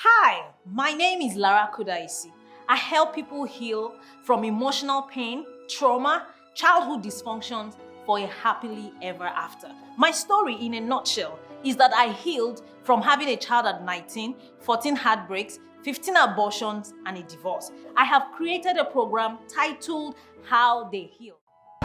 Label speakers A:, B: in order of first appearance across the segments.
A: Hi, my name is Lara Kudaisi. I help people heal from emotional pain, trauma, childhood dysfunctions for a happily ever after. My story in a nutshell is that I healed from having a child at 19, 14 heartbreaks, 15 abortions, and a divorce. I have created a program titled How They Heal.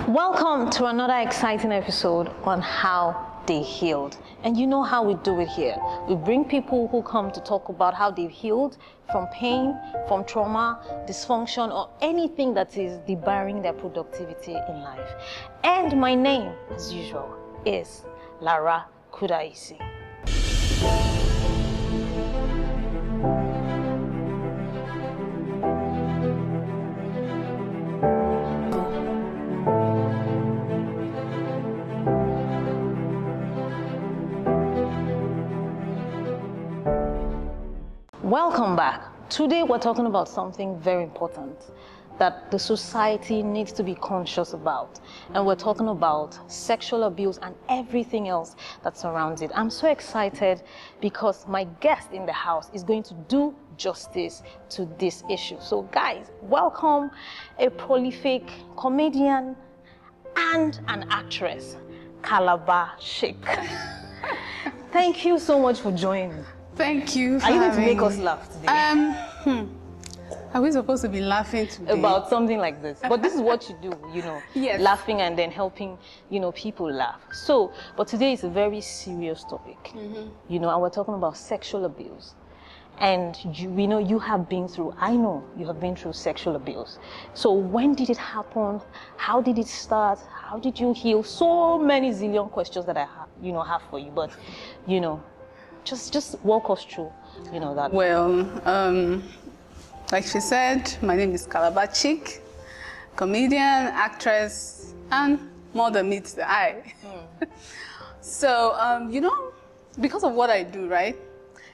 A: Welcome to another exciting episode on How They Healed. And you know how we do it here. We bring people who come to talk about how they've healed from pain, from trauma, dysfunction, or anything that is debarring their productivity in life. And my name, as usual, is Lara Kudaisi. Welcome back. Today we're talking about something very important that the society needs to be conscious about. And we're talking about sexual abuse and everything else that surrounds it. I'm so excited because my guest in the house is going to do justice to this issue. So guys, welcome a prolific comedian and an actress, Calabar, Chic. Thank you so much for joining.
B: Thank you for
A: Are you going to make us laugh today?
B: Are we supposed to be laughing today?
A: About something like this. But this is what you do, you know,
B: Yes.
A: laughing and then helping, people laugh. So, but today is a very serious topic, and we're talking about sexual abuse. And we know you have been through, I know you have been through sexual abuse. So when did it happen? How did it start? How did you heal? So many zillion questions that I have for you, but, just walk us through, that.
B: Well, like she said, my name is Calabar Chic, comedian, actress, and more than meets the eye. So, because of what I do, right?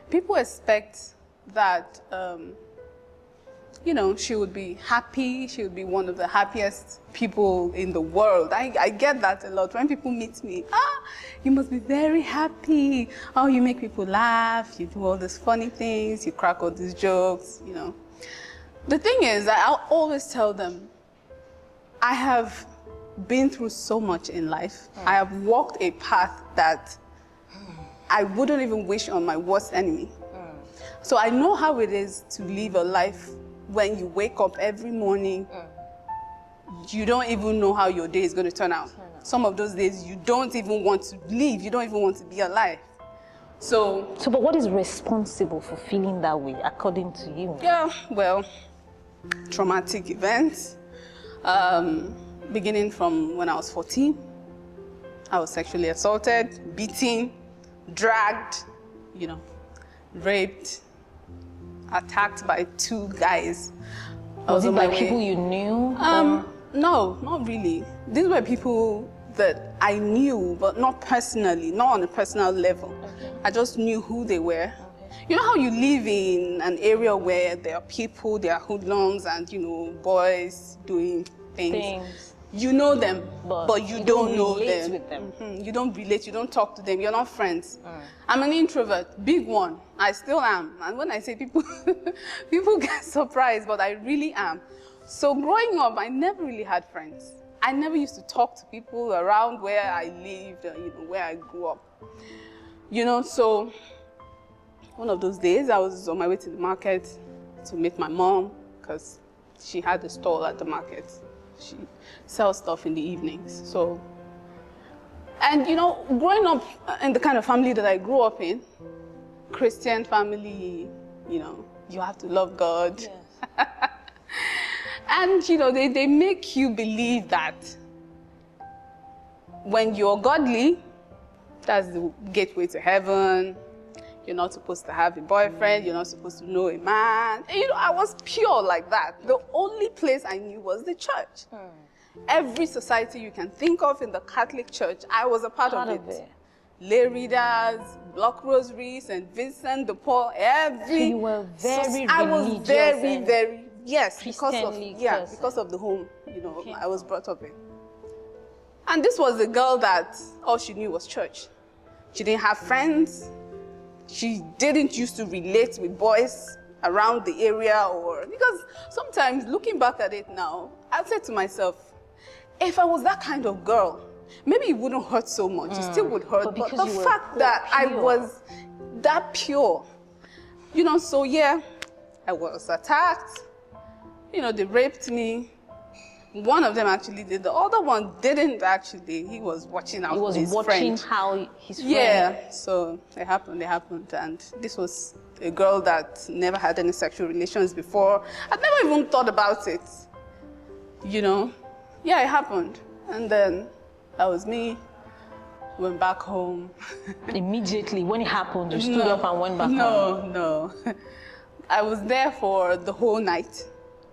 B: People expect that, she would be happy. She would be one of the happiest people in the world. I get that a lot. When people meet me, you must be very happy. Oh, you make people laugh. You do all these funny things. You crack all these jokes, The thing is, I'll always tell them, I have been through so much in life. I have walked a path that I wouldn't even wish on my worst enemy. So I know how it is to live a life when you wake up every morning, you don't even know how your day is going to turn out. Some of those days, you don't even want to live. You don't even want to be alive. So,
A: but what is responsible for feeling that way, according to you?
B: Yeah, well, traumatic events. Beginning from when I was 14, I was sexually assaulted, beaten, dragged, raped, attacked by 2 guys.
A: Was it by people you knew?
B: No, not really. These were people that I knew, but not personally, not on a personal level. Okay. I just knew who they were. Okay. You know how you live in an area where there are people, there are hoodlums and, boys doing things. You know them, but you don't know them.
A: With them.
B: You don't relate, you don't talk to them, you're not friends. I'm an introvert, big one. I still am. And when I say people, people get surprised, but I really am. So growing up, I never really had friends. I never used to talk to people around where I lived, where I grew up. So one of those days, I was on my way to the market to meet my mom, because she had a stall at the market. She sells stuff in the evenings. So, and growing up in the kind of family that I grew up in, Christian family, you have to love God. Yes. And, they make you believe that when you're godly, that's the gateway to heaven. You're not supposed to have a boyfriend. You're not supposed to know a man. And, I was pure like that. The only place I knew was the church. Every society you can think of in the Catholic Church, I was a part of it. Lay readers, block rosaries, and Vincent de Paul,
A: So you were very religious.
B: I was very, very, yes, because of the home, I was brought up in. And this was a girl that all she knew was church. She didn't have friends. She didn't used to relate with boys around the area, or because sometimes looking back at it now, I said to myself, if I was that kind of girl, maybe it wouldn't hurt so much. It still would hurt, but the fact that I was that pure, you know, so yeah, I was attacked. You know, they raped me. One of them actually did. The other one didn't actually. He was watching out for his friend.
A: He was watching how his friend...
B: Yeah, so it happened. And this was a girl that never had any sexual relations before. I'd never even thought about it, you know. Yeah, it happened. And then that was me. Went back home.
A: Immediately, when it happened, you stood up and went back home?
B: No. I was there for the whole night.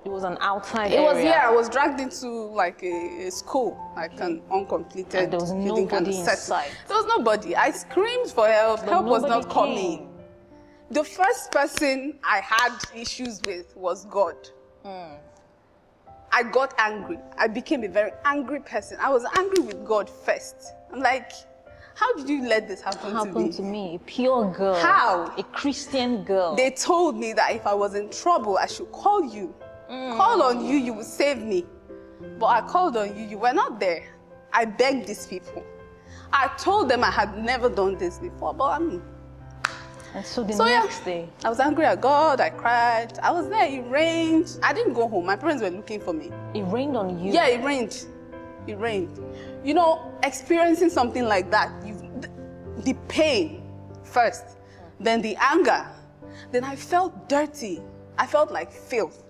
A: It was an outside area?
B: Yeah, I was dragged into like a school, like an uncompleted.
A: And there was nobody inside?
B: There was nobody. I screamed for help. Help was not coming. The first person I had issues with was God. I got angry. I became a very angry person. I was angry with God first. I'm like, how did you let this happen to me?
A: A pure girl.
B: How?
A: A Christian girl.
B: They told me that if I was in trouble, I should call you. Call on you, you will save me. But I called on you, you were not there. I begged these people. I told them I had never done this before, but
A: And so the next day?
B: I was angry at God, I cried. I was there, it rained. I didn't go home, my parents were looking for me.
A: It rained on you?
B: Yeah, it rained. It rained. You know, experiencing something like that, the pain first, then the anger, then I felt dirty. I felt like filth.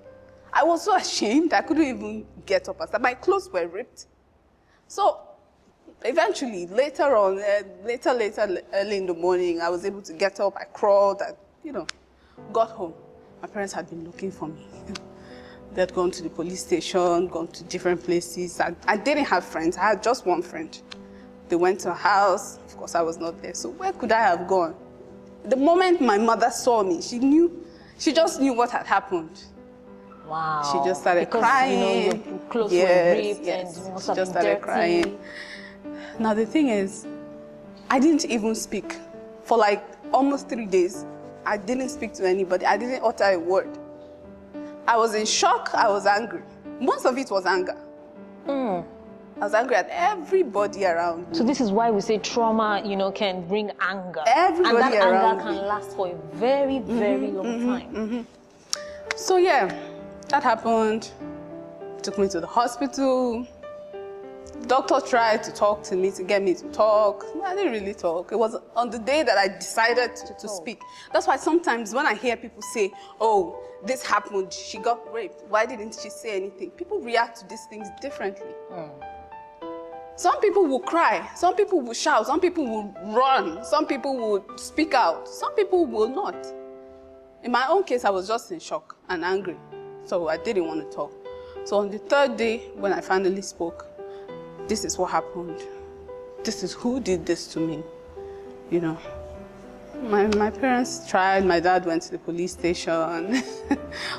B: I was so ashamed, I couldn't even get up. My clothes were ripped. So eventually, later on, early in the morning, I was able to get up, I crawled, got home. My parents had been looking for me. They had gone to the police station, gone to different places. I didn't have friends, I had just one friend. They went to a house, of course I was not there, so where could I have gone? The moment my mother saw me, she just knew what had happened.
A: Wow.
B: She just started crying.
A: You know, your clothes were ripped and you must have been dirty.
B: Crying. Now the thing is, I didn't even speak. For like almost 3 days, I didn't speak to anybody. I didn't utter a word. I was in shock, I was angry. Most of it was anger. I was angry at everybody around me.
A: So this is why we say trauma, can bring anger.
B: Everybody
A: and that
B: around
A: anger can last for a very, very long time.
B: So yeah, that happened. Took me to the hospital. Doctor tried to talk to me, to get me to talk. I didn't really talk. It was on the day that I decided to speak. That's why sometimes when I hear people say, oh, this happened, she got raped, why didn't she say anything? People react to these things differently. Some people will cry, some people will shout, some people will run, some people will speak out, some people will not. In my own case, I was just in shock and angry, so I didn't want to talk. So on the third day, when I finally spoke, this is what happened. This is who did this to me, My parents tried, my dad went to the police station.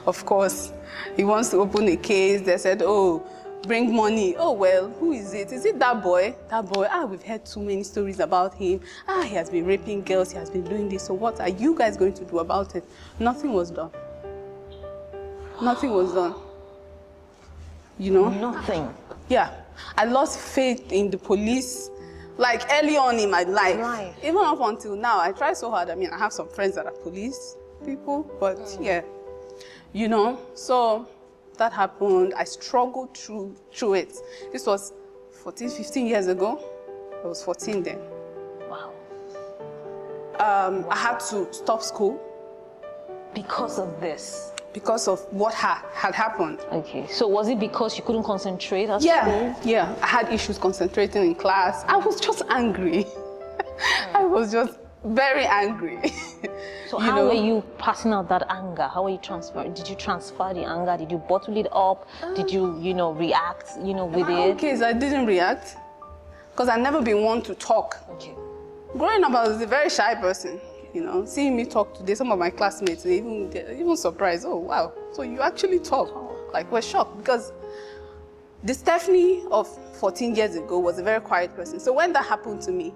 B: Of course, he wants to open a case. They said, oh, bring money. Oh, well, who is it? Is it that boy? That boy, we've heard too many stories about him. He has been raping girls, he has been doing this. So what are you guys going to do about it? Nothing was done. Nothing was done.
A: Nothing.
B: Yeah. I lost faith in the police, like early on in my life. Right. Even up until now, I try so hard. I mean, I have some friends that are police people, but yeah, so that happened. I struggled through it. This was 14, 15 years ago. I was 14 then.
A: Wow.
B: I had to stop school.
A: Because of this?
B: Because of what had happened.
A: Okay, so was it because you couldn't concentrate at school?
B: Yeah, I had issues concentrating in class. I was just angry. I was just very angry.
A: So how were you passing out that anger? How were you transferring? Did you transfer the anger? Did you bottle it up? Did you, react, with it?
B: Okay, so I didn't react because I've never been one to talk.
A: Okay.
B: Growing up, I was a very shy person. Seeing me talk today, some of my classmates, they're even surprised. Oh, wow, so you actually talk. Like, we're shocked because the Stephanie of 14 years ago was a very quiet person. So when that happened to me,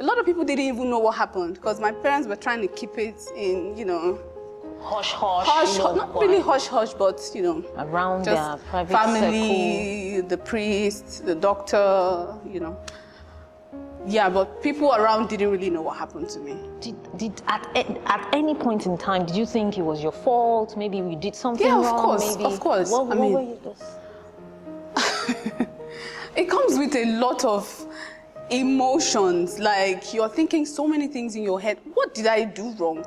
B: a lot of people didn't even know what happened because my parents were trying to keep it in, you know,
A: Hush, hush.
B: hush,
A: You know,
B: not really hush, hush, but, you know,
A: around
B: just
A: their private
B: family,
A: circle.
B: the priest, the doctor, you know. Yeah, but people around didn't really know what happened to me.
A: Did at any point in time, did you think it was your fault? Maybe you did something
B: Yeah,
A: wrong?
B: of course.
A: What
B: I mean,
A: were you just...
B: it comes with a lot of emotions. Like, you're thinking so many things in your head. What did I do wrong?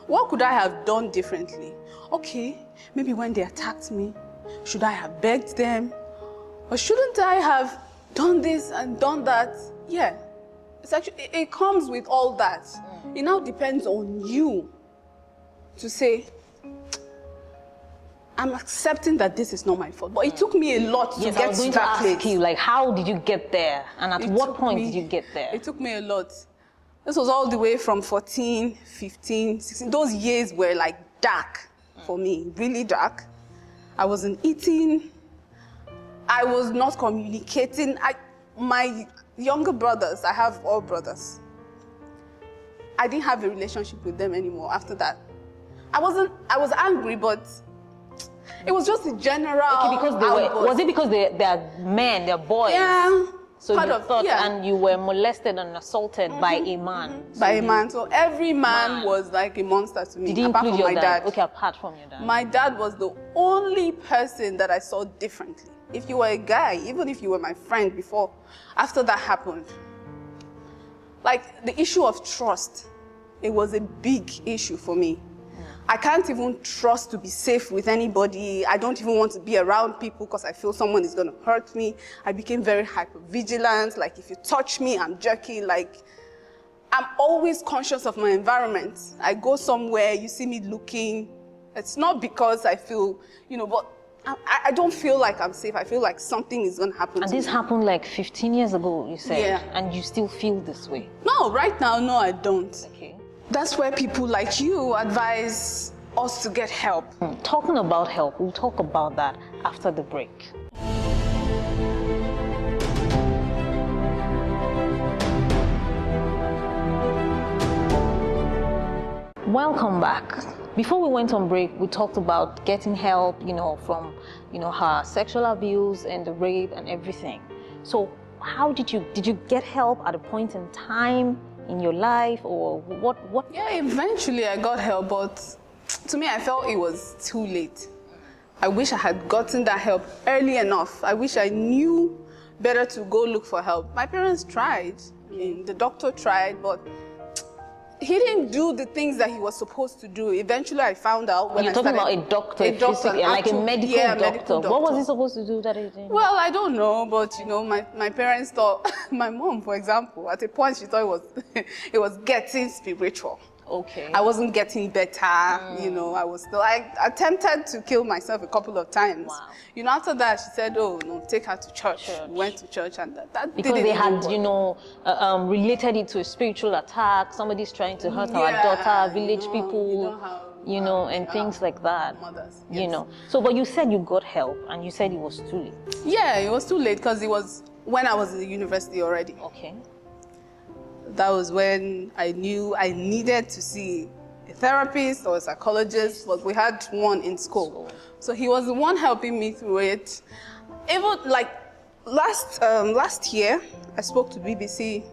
B: What could I have done differently? Okay, maybe when they attacked me, should I have begged them? Or shouldn't I have done this and done that? Yeah, it's actually, it comes with all that. It now depends on you to say, I'm accepting that this is not my fault. But it took me a lot to
A: Yes, I
B: get
A: was
B: to
A: going to
B: that
A: ask
B: place.
A: you, like, how did you get there? And at what point did you get there?
B: It took me a lot. This was all the way from 14, 15, 16. Those years were like dark for me, really dark. I wasn't eating. I was not communicating. My younger brothers, I have all brothers. I didn't have a relationship with them anymore after that. I was angry, but it was just a general
A: Because they were, was it because they're men, they're boys?
B: Yeah.
A: So you thought, and you were molested and assaulted by a man.
B: By a man. So every man was like a monster to me.
A: Did he
B: apart
A: include
B: from
A: your
B: my
A: dad? Okay, apart from your dad.
B: My dad was the only person that I saw differently. If you were a guy, even if you were my friend before, after that happened, like the issue of trust, it was a big issue for me. I can't even trust to be safe with anybody. I don't even want to be around people because I feel someone is going to hurt me. I became very hypervigilant. Like, if you touch me, I'm jerky. Like, I'm always conscious of my environment. I go somewhere, you see me looking. It's not because I feel, you know, but I don't feel like I'm safe. I feel like something is going to happen to me.
A: And this happened like 15 years ago, you said?
B: Yeah.
A: And you still feel this way?
B: No, right now, no, I don't.
A: Okay.
B: That's where people like you advise us to get help.
A: Talking about help, we'll talk about that after the break. Welcome back. Before we went on break, we talked about getting help, you know, from, you know, her sexual abuse and the rape and everything. So how did you get help at a point in time in your life, or what?
B: Yeah, eventually I got help, but to me I felt it was too late. I wish I had gotten that help early enough. I wish I knew better to go look for help. My parents tried. I mean, the doctor tried, but he didn't do the things that he was supposed to do. Eventually, I found out when
A: You're talking about a doctor, like a medical doctor. What was he supposed to do that he didn't?
B: Well, I don't know, but you know, my parents thought, my mom, for example, at a point she thought it was getting spiritual.
A: Okay.
B: I wasn't getting better, you know, I attempted to kill myself a couple of times.
A: Wow.
B: You know, after that, she said, oh, no, take her to church. We went to church, and that
A: because
B: didn't
A: they had,
B: work.
A: you know, related it to a spiritual attack. Somebody's trying to hurt our daughter, village people, you know, and things like that.
B: Mothers,
A: you
B: yes.
A: know. So, but you said you got help, and you said it was too late.
B: Yeah, it was too late because it was when I was in the university already.
A: Okay.
B: That was when I knew I needed to see a therapist or a psychologist, but we had one in school. So he was the one helping me through it. Even like last year, I spoke to BBC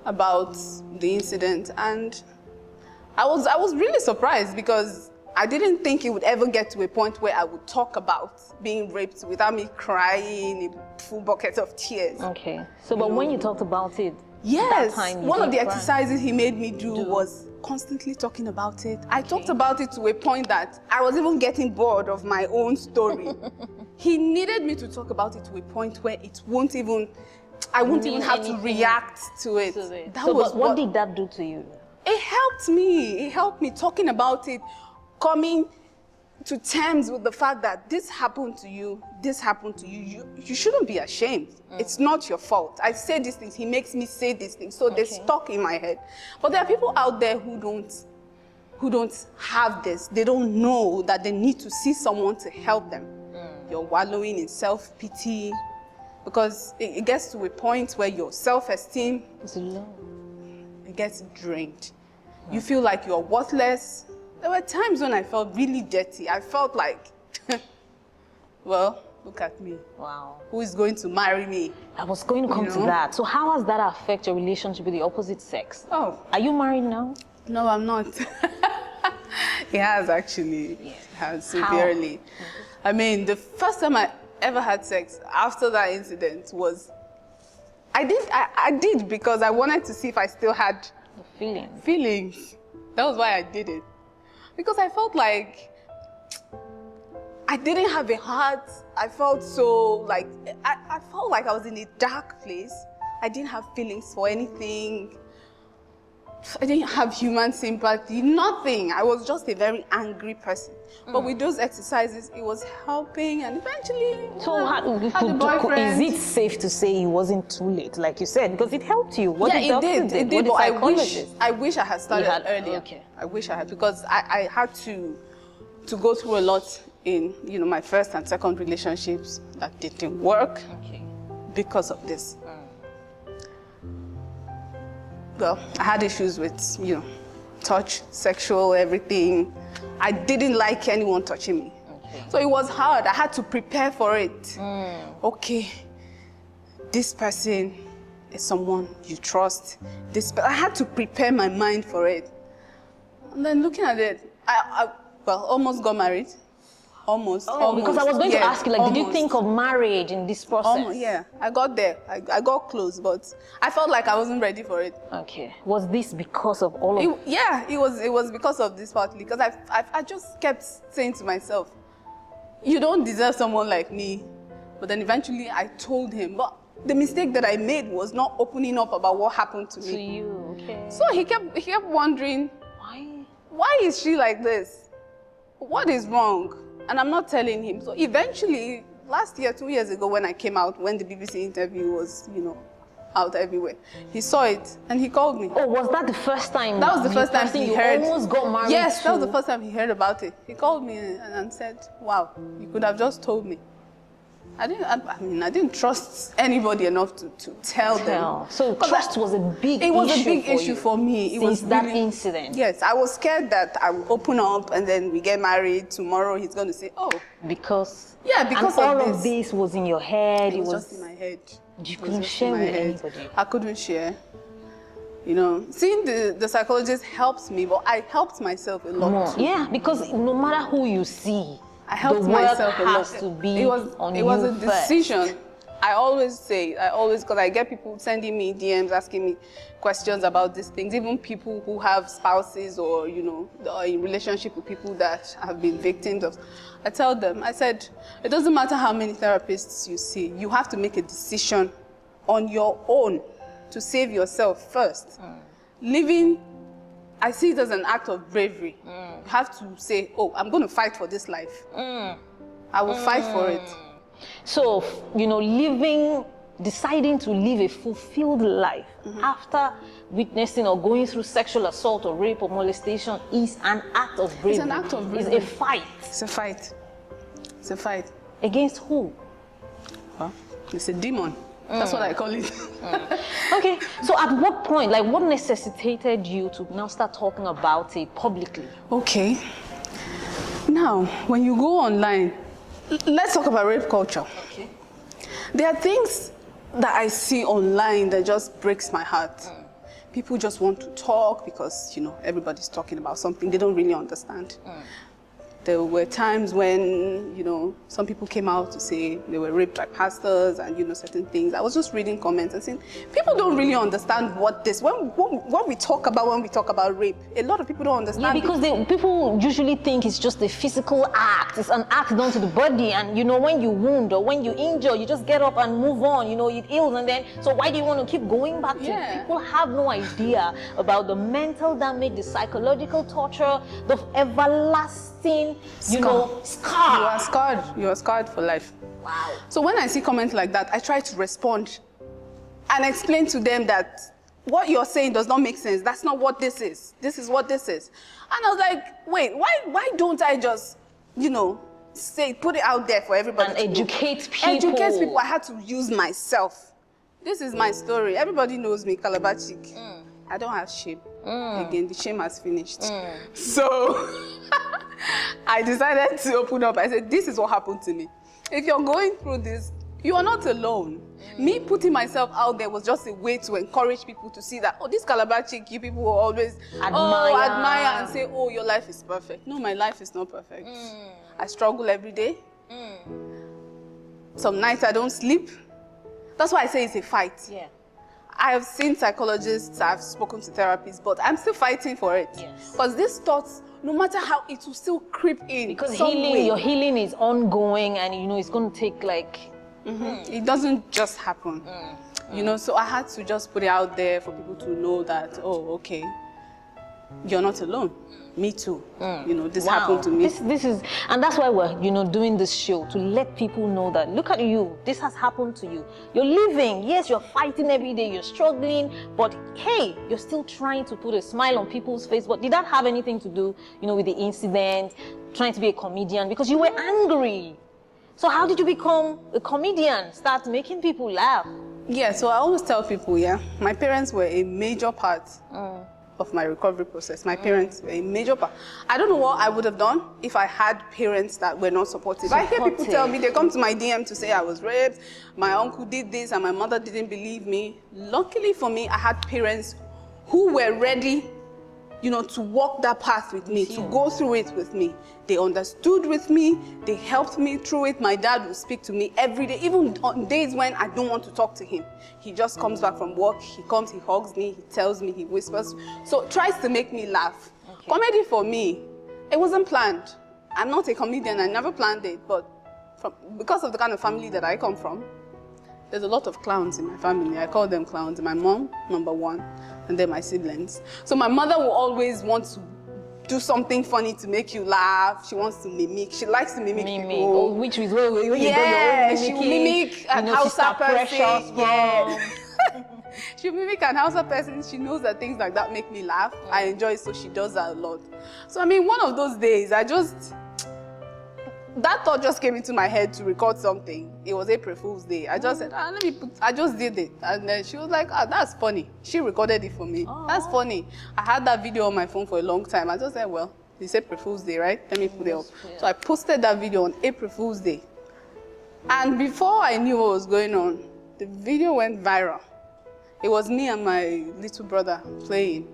B: about the incident, and I was really surprised because I didn't think it would ever get to a point where I would talk about being raped without me crying a full bucket of tears.
A: Okay. So, but when you talked about it,
B: yes,
A: that time
B: one of the
A: cry.
B: exercises he made me do was constantly talking about it. I talked about it to a point that I was even getting bored of my own story. He needed me to talk about it to a point where it won't even, I won't even have to react to it. That
A: so,
B: was
A: what did that do to you?
B: It helped me. It helped me talking about it, coming to terms with the fact that this happened to you, you shouldn't be ashamed. It's not your fault. I say these things, he makes me say these things, so they're stuck in my head. But there are people out there who don't have this. They don't know that they need to see someone to help them. You're wallowing in self-pity because it gets to a point where your self-esteem
A: It's low.
B: you get drained. You feel like you're worthless. There were times when I felt really dirty. I felt like, well, look at me.
A: Wow.
B: Who is going to marry me?
A: I was going to come to that. So how has that affected your relationship with the opposite sex?
B: Oh.
A: Are you married now?
B: No, I'm not. It has actually.
A: Yes.
B: It has severely. I mean, the first time I ever had sex after that incident was, I did because I wanted to see if I still had
A: The
B: feelings. That was why I did it. Because I felt like I didn't have a heart. I felt so like, I felt like I was in a dark place. I didn't have feelings for anything. I didn't have human sympathy, nothing. I was just a very angry person. But with those exercises, it was helping, and eventually,
A: So
B: had a boyfriend.
A: is it safe to say it wasn't too late, like you said, because it helped you? What
B: Yeah, it did. But
A: But
B: I wish I had started earlier.
A: Okay.
B: I wish I had, because I had to go through a lot in my first and second relationships that didn't work because of this. Well, I had issues with, touch, sexual, everything. I didn't like anyone touching me. So it was hard. I had to prepare for it. Okay, this person is someone you trust. I had to prepare my mind for it. And then looking at it, I almost got married. Almost.
A: Because I was going to ask you, did you
B: almost.
A: think of marriage in this process?
B: Almost, yeah. I got there. I got close, but I felt like I wasn't ready for it.
A: Okay. Was this because of all of it?
B: Yeah, it was because of this partly. Because I just kept saying to myself, you don't deserve someone like me. But then eventually I told him. But the mistake that I made was not opening up about what happened to me.
A: To you, okay.
B: So he kept wondering, why is she like this? What is wrong? And I'm not telling him. So eventually, last year, 2 years ago, when I came out, when the BBC interview was, out everywhere, he saw it and he called me.
A: Oh, was that the first time?
B: That was the first time he heard.
A: You almost got married.
B: Yes, that was the first time he heard about it. He called me and said, "Wow, you could have just told me." I didn't trust anybody enough to tell them.
A: So trust was a big issue.
B: It was a big issue for me.
A: It was that incident.
B: Yes, I was scared that I would open up and then we get married. Tomorrow he's going to say, "Oh."
A: Because
B: all
A: of this was in your head.
B: It was just in my head.
A: You couldn't share with anybody.
B: I couldn't share. Seeing the psychologist helps me, but I helped myself a lot too.
A: Yeah, because no matter who you see,
B: I helped
A: the work
B: myself a lot.
A: has to be on
B: it was
A: you
B: a
A: first.
B: decision. I always, because I get people sending me DMs asking me questions about these things, even people who have spouses or, are in relationship with people that have been victims of. I tell them, I said, it doesn't matter how many therapists you see, you have to make a decision on your own to save yourself first. Living, I see it as an act of bravery. You have to say, "Oh, I'm going to fight for this life. I will fight for it."
A: So, deciding to live a fulfilled life after witnessing or going through sexual assault or rape or molestation is an act of bravery.
B: It's an act of bravery.
A: It's a fight.
B: It's a fight. It's a fight.
A: Against who?
B: Well, it's a demon. That's what I call it.
A: Okay, so at what point, what necessitated you to now start talking about it publicly?
B: Okay. Now, when you go online, let's talk about rape culture.
A: Okay.
B: There are things that I see online that just breaks my heart. People just want to talk because, everybody's talking about something they don't really understand. There were times when, some people came out to say they were raped by pastors and, certain things. I was just reading comments and saying, people don't really understand what this, what we talk about rape, a lot of people don't understand.
A: Yeah, because people usually think it's just a physical act. It's an act done to the body. And, when you wound or when you injure, you just get up and move on. It heals. And then, so why do you want to keep going back to it? People have no idea about the mental damage, the psychological torture, the everlasting scar.
B: You are scarred for life.
A: Wow.
B: So when I see comments like that, I try to respond and explain to them that what you're saying does not make sense. That's not what this is. This is what this is. And I was like, wait, why don't I just, put it out there for everybody
A: and educate people.
B: Educate people. I had to use myself. This is my story. Everybody knows me, Calabar Chic. I don't have shame. Again, the shame has finished. So I decided to open up. I said, this is what happened to me. If you're going through this, you are not alone. Me putting myself out there was just a way to encourage people to see that, oh, this Calabar chick, you people will always admire and say, oh, your life is perfect. No, my life is not perfect. I struggle every day. Some nights I don't sleep. That's why I say it's a fight.
A: Yeah.
B: I have seen psychologists, I've spoken to therapists, but I'm still fighting for it. Because these thoughts, no matter how, it will still creep in.
A: Because your healing is ongoing, and you know it's going to take like...
B: It doesn't just happen. You know, so I had to just put it out there for people to know that, oh, okay, you're not alone. Me too. You know, this happened to me.
A: This is, and that's why we're, you know, doing this show, to let people know that, look at you, this has happened to you. You're living, yes, you're fighting every day, you're struggling, but hey, you're still trying to put a smile on people's face. But did that have anything to do, you know, with the incident, trying to be a comedian? Because you were angry. So how did you become a comedian, start making people laugh?
B: Yeah, so I always tell people, my parents were a major part of my recovery process. My parents were a major part. I don't know what I would have done if I had parents that were not supportive. I hear people tell me, they come to my DM to say I was raped, my uncle did this, and my mother didn't believe me. Luckily for me, I had parents who were ready, you know, to walk that path with me, to go through it with me. They understood with me, they helped me through it. My dad would speak to me every day, even on days when I don't want to talk to him. He just comes back from work, he comes, he hugs me, he tells me, he whispers. So tries to make me laugh. Comedy for me, it wasn't planned. I'm not a comedian, I never planned it, but because of the kind of family that I come from, there's a lot of clowns in my family. I call them clowns. My mom, number one, and then my siblings. So my mother will always want to do something funny to make you laugh. She wants to mimic. She likes to mimic people.
A: Which is where you
B: she will mimic an Hausa person. She will mimic an Hausa person. She knows that things like that make me laugh. I enjoy it, so she does that a lot. So I mean, one of those days, that thought just came into my head to record something. It was April Fool's Day. I just said, I just did it. And then she was like, that's funny. She recorded it for me. That's funny. I had that video on my phone for a long time. I just said, well, it's April Fool's Day, right? Let me put it up. So I posted that video on April Fool's Day. And before I knew what was going on, the video went viral. It was me and my little brother playing.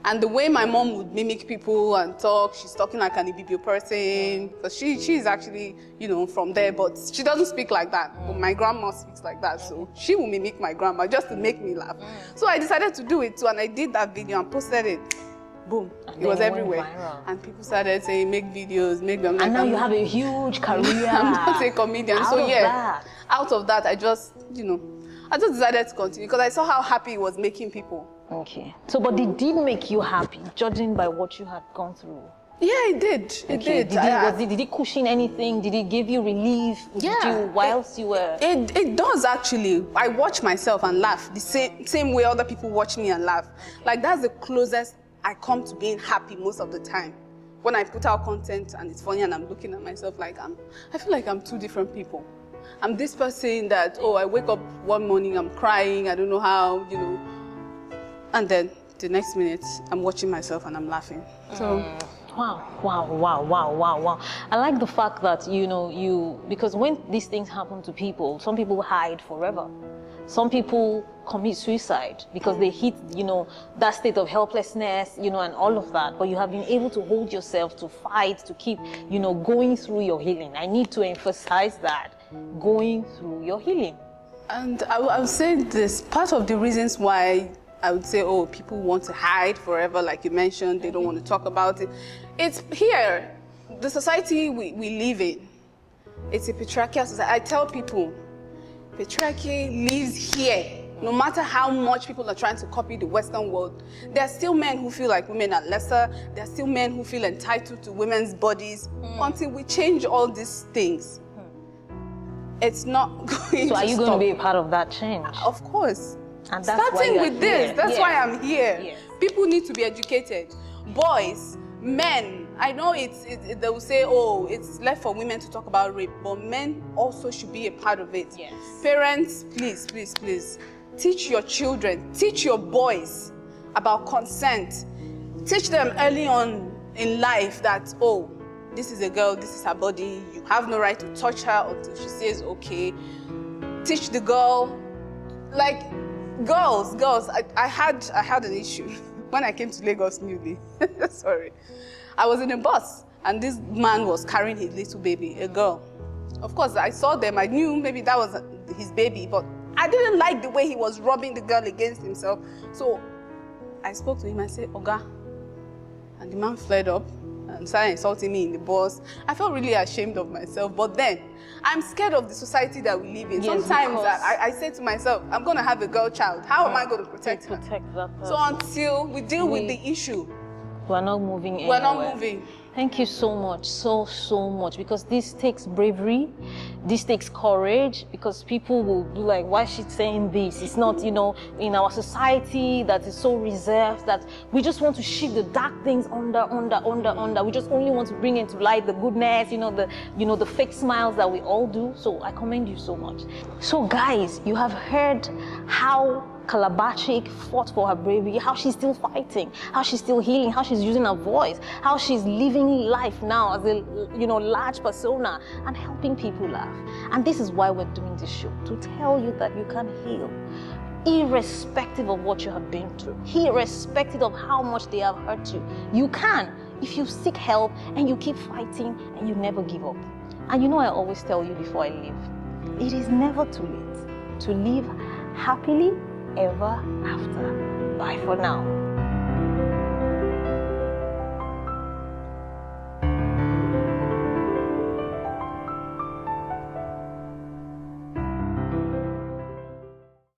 B: And the way my mom would mimic people and talk, she's talking like an Ibibio person. Because she's actually, you know, from there, but she doesn't speak like that. But my grandma speaks like that, so she will mimic my grandma just to make me laugh. So I decided to do it too, and I did that video and posted it. Boom, it was everywhere. And people started saying, make videos, make them.
A: And now you have a huge career.
B: I'm not a comedian, out of that, I just, you know, I just decided to continue because I saw how happy it was making people.
A: Okay. So, but it did make you happy, judging by what you had gone through?
B: Yeah, it did. It did.
A: Did it cushion anything? Did it give you relief? Whilst you were...
B: It does, actually. I watch myself and laugh the same way other people watch me and laugh. Like, that's the closest I come to being happy most of the time. When I put out content and it's funny and I'm looking at myself like, I feel like I'm two different people. I'm this person that, I wake up one morning, I'm crying, I don't know how, you know. And then the next minute, I'm watching myself and I'm laughing. So,
A: wow. I like the fact that, you know, because when these things happen to people, some people hide forever. Some people commit suicide because they hit, you know, that state of helplessness, you know, and all of that. But you have been able to hold yourself, to fight, to keep, you know, going through your healing. I need to emphasize that, going through your healing.
B: And I would say this, part of the reasons why I would say, people want to hide forever, like you mentioned, they don't want to talk about it. It's here, the society we live in. It's a patriarchal society. I tell people, patriarchy lives here. No matter how much people are trying to copy the Western world, there are still men who feel like women are lesser. There are still men who feel entitled to women's bodies. Until we change all these things, it's not going to stop.
A: So are you going to be a part of that change?
B: Of course.
A: And that's
B: starting with this, that's why I'm here.
A: Yes.
B: People need to be educated. Boys, men, I know they will say, it's left for women to talk about rape, but men also should be a part of it.
A: Yes.
B: Parents, please, teach your children, teach your boys about consent. Teach them early on in life that, oh, this is a girl, this is her body, you have no right to touch her until she says okay. Teach the girl, like girls, I had an issue when I came to Lagos newly. Sorry. I was in a bus and this man was carrying his little baby, a girl. Of course, I saw them, I knew maybe that was his baby, but I didn't like the way he was rubbing the girl against himself. So I spoke to him, I said, Oga. And the man flared up and started insulting me in the bus. I felt really ashamed of myself, but then I'm scared of the society that we live in.
A: Yes,
B: sometimes I say to myself, I'm going to have a girl child. How am I going to protect her?
A: Protect that person.
B: So until we deal with the issue,
A: we're not moving anywhere.
B: we're not moving.
A: Thank you so much, so much, because this takes bravery, this takes courage, because people will be like, why is she saying this? It's not, you know, in our society that is so reserved that we just want to shift the dark things under. We just only want to bring into light the goodness, the fake smiles that we all do. So I commend you so much. So guys, you have heard how Calabar Chic fought for her bravery, how she's still fighting, how she's still healing, how she's using her voice, how she's living life now as a large persona and helping people laugh. And this is why we're doing this show, to tell you that you can heal, irrespective of what you have been through, irrespective of how much they have hurt you. You can, if you seek help and you keep fighting and you never give up. And you know, I always tell you before I leave, it is never too late to live happily ever after. Bye for now.